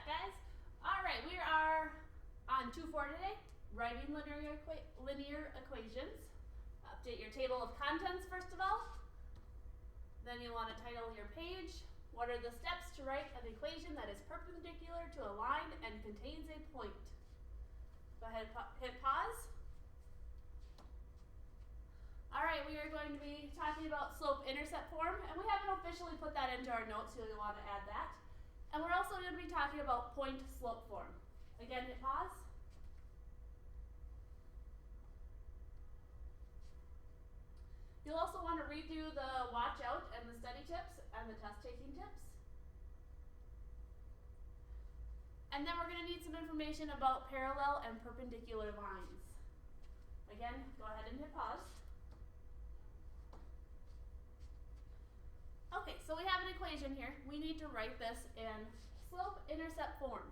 guys. All right, we are on 2-4 today, writing linear equations. Update your table of contents first of all. Then you'll want to title your page. What are the steps to write an equation that is perpendicular to a line and contains a point? Go ahead, hit pause. All right, we are going to be talking about slope-intercept form, and we haven't officially put that into our notes, so you'll want to add that. And we're also going to be talking about point-slope form. Again, hit pause. You'll also want to read through the watch out and the study tips and the test taking tips. And then we're going to need some information about parallel and perpendicular lines. Again, go ahead and hit pause. Okay, so we have an equation here. We need to write this in slope-intercept form.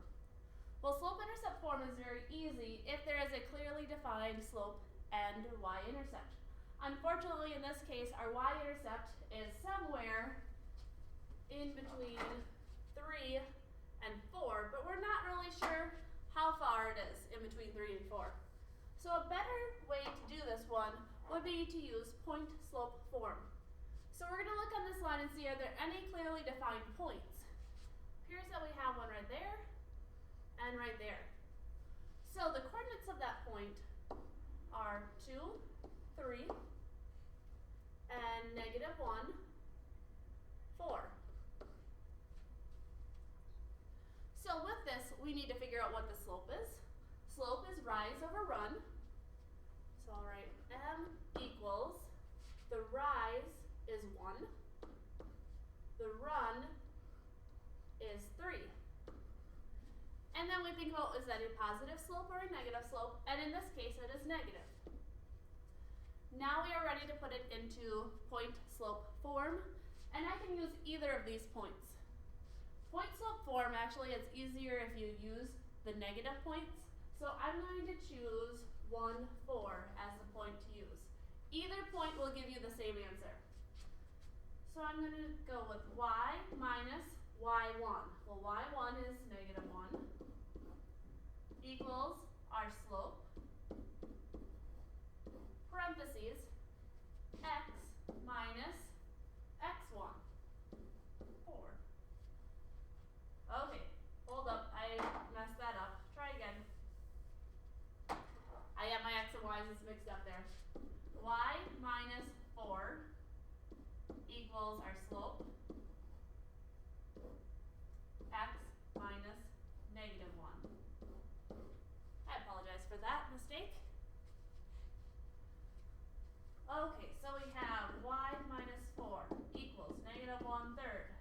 Well, slope-intercept form is very easy if there is a clearly defined slope and y-intercept. Unfortunately, in this case, our y-intercept is somewhere in between 3 and 4, but we're not really sure how far it is in between 3 and 4. So a better way to do this one would be to use point-slope form. So we're going to look on this line and see, are there any clearly defined points? Appears that we have one right there and right there. So the coordinates of that point are 2, 3, and -1, 4. So with this, we need to figure out what the slope is. Slope is rise over run. So I'll write m equals, the rise is 1, the run is 3. And then we think about, is that a positive slope or a negative slope? And in this case, it is negative. Now we are ready to put it into point-slope form, and I can use either of these points. Point-slope form, actually, it's easier if you use the negative points. So I'm going to choose 1, 4 as the point to use. Either point will give you the same answer. So I'm going to go with y minus y1. Well, y1 is -1 equals our slope, parentheses, x minus x1, 4. Okay, hold up, I messed that up. Try again. I got my x and y's mixed up there. Y minus 4 equals our slope, x minus -1. I apologize for that mistake. Okay, so we have y minus 4 equals -1/3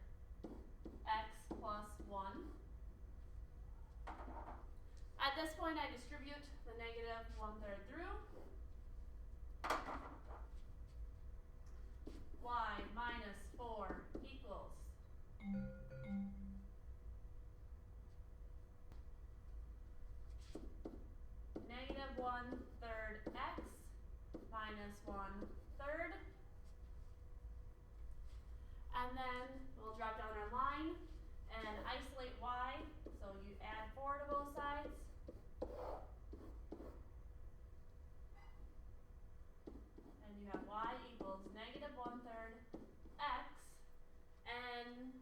x plus 1. At this point, I distribute the -1/3 through. Y minus 4 equals -1/3 x minus 1/3. And then we'll drop down our line and isolate y. So you add 4 to both sides. And you have y equals -1/3 x. And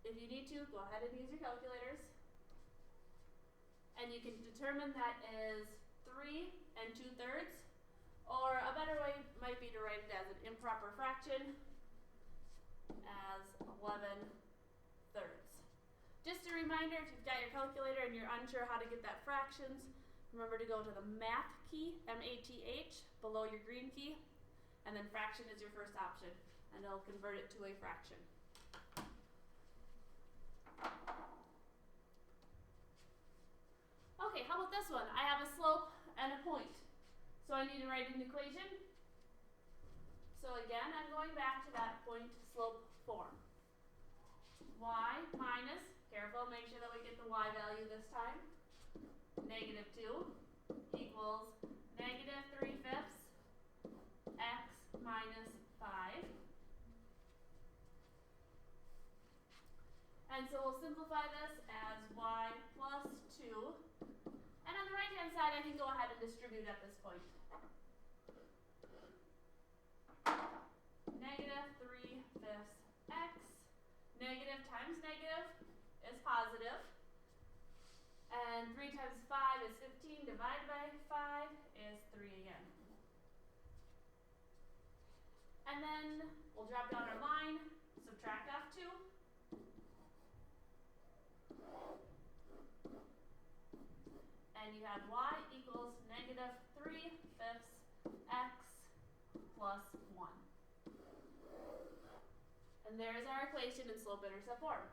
if you need to, go ahead and use your calculators. And you can determine that is 3 2/3. Or a better way might be to write it as an improper fraction as 11/3. Just a reminder, if you've got your calculator and you're unsure how to get that fractions, remember to go to the math key, M-A-T-H, below your green key, and then fraction is your first option, and it'll convert it to a fraction. Okay, how about this one? I have a slope and a point. So I need to write an equation. So again, I'm going back to that point-slope form. Y minus, careful, make sure that we get the y value this time, -2 equals -3/5 x minus 5. And so we'll simplify this as y plus 2. And on the right-hand side, I can go ahead and distribute at this point. Negative 3/5 x. Negative times negative is positive. And 3 times 5 is 15. Divided by 5 is 3 again. And then we'll drop down our line, subtract off 2. And you have y equals negative 3/5 x plus 1. And there's our equation in slope-intercept form.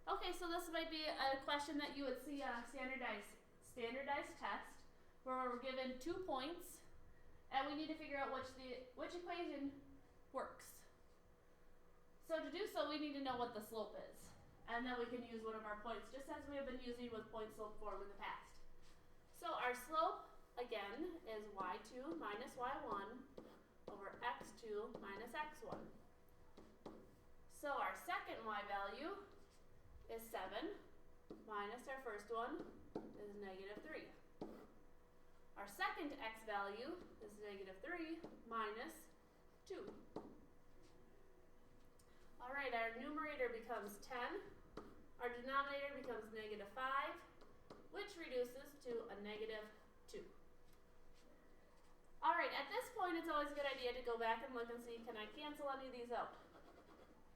Okay, so this might be a question that you would see on a standardized test where we're given 2 points and we need to figure out which equation works. So to do so, we need to know what the slope is. And then we can use one of our points, just as we have been using with point-slope form in the past. So our slope, again, is y2 minus y1 over x2 minus x1. So our second y value is 7 minus our first one is negative 3. Our second x value is negative 3 minus 2. All right, our numerator becomes 10. Our denominator becomes negative 5, which reduces to a negative 2. All right, at this point, it's always a good idea to go back and look and see, can I cancel any of these out?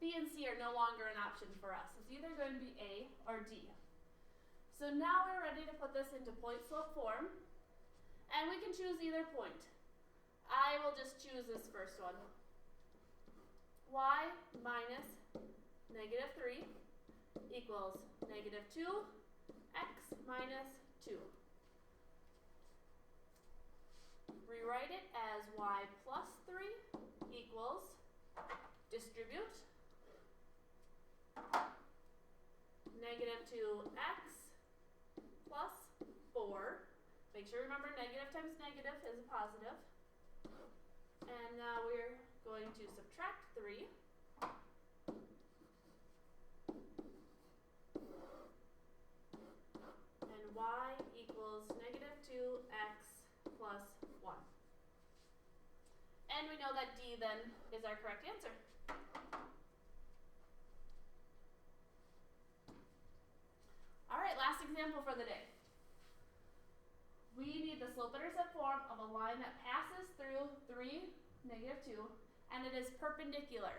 B and C are no longer an option for us. It's either going to be A or D. So now we're ready to put this into point-slope form, and we can choose either point. I will just choose this first one. Y minus negative 3 equals negative 2, x minus 2. Rewrite it as y plus 3 equals, distribute, negative 2x plus 4. Make sure you remember negative times negative is a positive. And now we're going to subtract 3. And y equals negative 2x plus 1. And we know that D then is our correct answer. All right, last example for the day. We need the slope-intercept form of a line that passes through 3, negative 2, and it is perpendicular.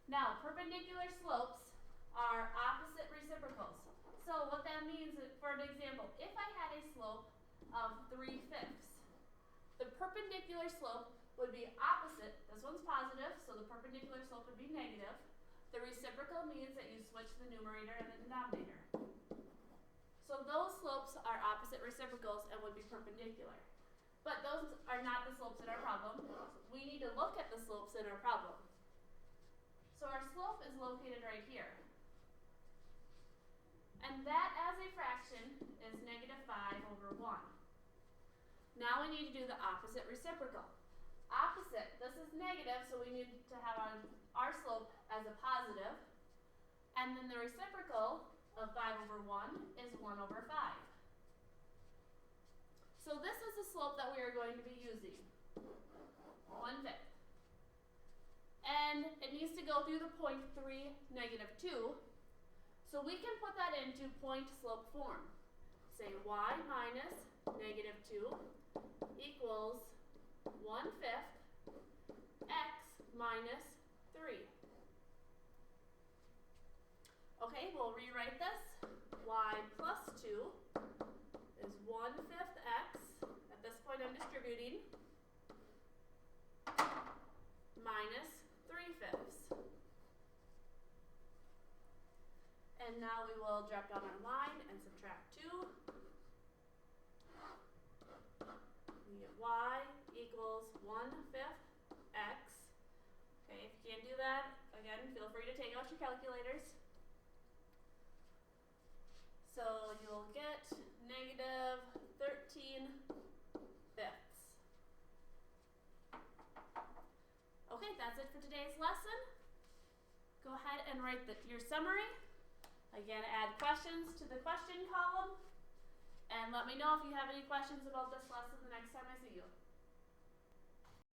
Now, perpendicular slopes are opposite reciprocals. So what that means, for an example, if I had a slope of 3/5, the perpendicular slope would be opposite. This one's positive, so the perpendicular slope would be negative. The reciprocal means that you switch the numerator and the denominator. So those slopes are opposite reciprocals and would be perpendicular. But those are not the slopes in our problem. We need to look at the slopes in our problem. So our slope is located right here. And that as a fraction is negative 5 over 1. Now we need to do the opposite reciprocal. Opposite, this is negative, so we need to have our slope as a positive. And then the reciprocal of 5 over 1 is 1 over 5. So this is the slope that we are going to be using, 1/5. And it needs to go through the point 3, negative 2. So we can put that into point-slope form. Say y minus negative 2 equals 1/5 x minus 3. Okay, we'll rewrite this. Y plus 2 is 1/5 x. At this point I'm distributing. Minus 3/5. And now we will drop down our line and subtract 2. We get y equals 1/5 x. Okay, if you can't do that, again, feel free to take out your calculators. So you'll get negative 13/5. that's it for today's lesson. Go ahead and write your summary. Again, add questions to the question column. And let me know if you have any questions about this lesson the next time I see you.